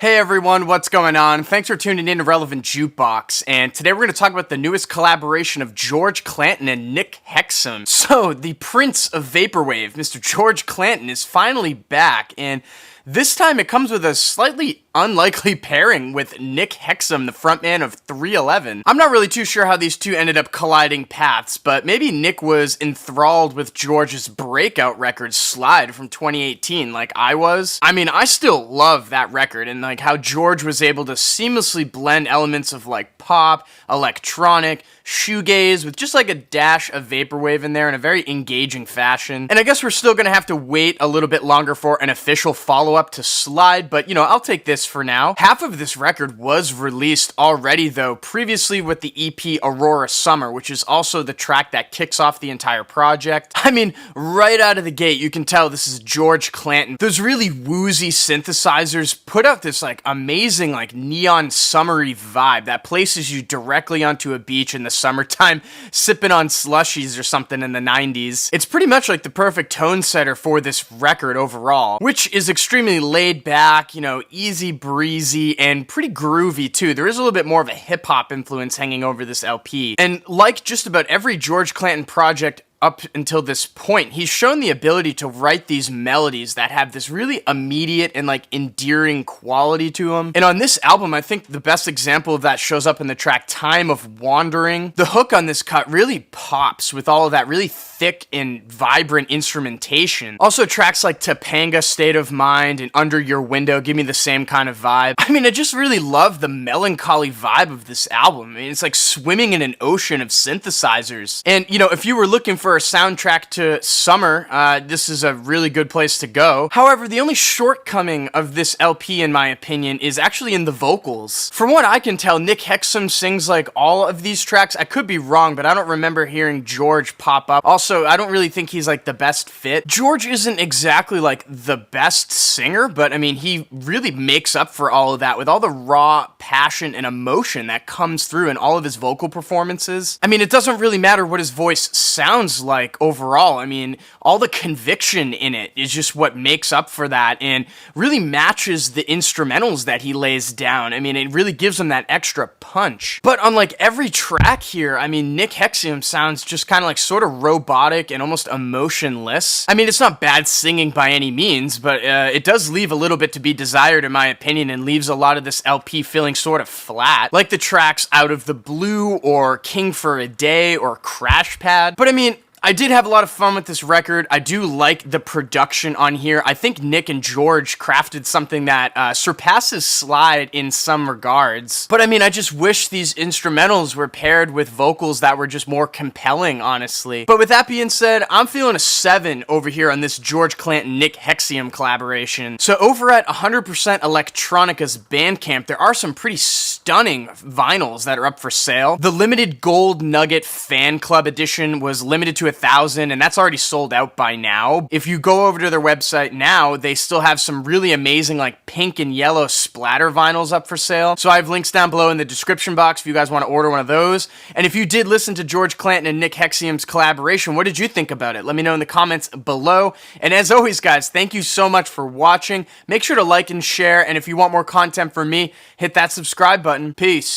Hey everyone, what's going on? Thanks for tuning in to Relevant Jukebox, and today we're going to talk about the newest collaboration of George Clanton and Nick Hexum. So, the Prince of Vaporwave, Mr. George Clanton, is finally back, and this time it comes with a slightly unlikely pairing with Nick Hexum, the frontman of 311. I'm not really too sure how these two ended up colliding paths, but maybe Nick was enthralled with George's breakout record Slide from 2018 like I was. I mean, I still love that record and like how George was able to seamlessly blend elements of like pop, electronic, shoegaze with just like a dash of vaporwave in there in a very engaging fashion. And I guess we're still gonna have to wait a little bit longer for an official follow-up to Slide, but you know, I'll take this for now. Half of this record was released already though, previously with the EP Aurora Summer, which is also the track that kicks off the entire project. I mean, right out of the gate, you can tell this is George Clanton. Those really woozy synthesizers put out this like amazing like neon summery vibe that places you directly onto a beach in the summertime sipping on slushies or something in the 90s. It's pretty much like the perfect tone setter for this record overall, which is extremely laid back, you know, easy breezy and pretty groovy too. There is a little bit more of a hip-hop influence hanging over this LP. And like just about every George Clanton project up until this point, he's shown the ability to write these melodies that have this really immediate and like endearing quality to them. And on this album, I think the best example of that shows up in the track Time of Wandering. The hook on this cut really pops with all of that really thick and vibrant instrumentation. Also, tracks like Topanga, State of Mind, and Under Your Window give me the same kind of vibe. I mean, I just really love the melancholy vibe of this album. I mean, it's like swimming in an ocean of synthesizers. And, you know, if you were looking for a soundtrack to summer, this is a really good place to go. However, the only shortcoming of this LP, in my opinion, is actually in the vocals. From what I can tell, Nick Hexum sings like all of these tracks. I could be wrong, but I don't remember hearing George pop up. Also, I don't really think he's like the best fit. George isn't exactly like the best singer, but I mean, he really makes up for all of that with all the raw passion and emotion that comes through in all of his vocal performances. I mean, it doesn't really matter what his voice sounds like overall. I mean, all the conviction in it is just what makes up for that and really matches the instrumentals that he lays down. I mean, it really gives him that extra punch. But on like every track here, I mean, Nick Hexum sounds just kind of like sort of robotic and almost emotionless. I mean, it's not bad singing by any means, but it does leave a little bit to be desired in my opinion and leaves a lot of this LP feeling sort of flat, like the tracks Out of the Blue or King for a Day or Crash Pad. But I mean, I did have a lot of fun with this record. I do like the production on here. I think Nick and George crafted something that surpasses Slide in some regards. But I mean, I just wish these instrumentals were paired with vocals that were just more compelling, honestly. But with that being said, I'm feeling a 7 over here on this George Clanton-Nick Hexum collaboration. So over at 100% Electronica's Bandcamp, there are some pretty stunning vinyls that are up for sale. The limited Gold Nugget Fan Club edition was limited to 1,000, and that's already sold out by now. If you go over to their website now, they still have some really amazing like pink and yellow splatter vinyls up for sale. So I have links down below in the description box if you guys want to order one of those. And if you did listen to George Clanton and Nick Hexum's collaboration, what did you think about it? Let me know in the comments below. And as always, guys, thank you so much for watching. Make sure to like and share, and if you want more content from me, hit that subscribe button. Peace.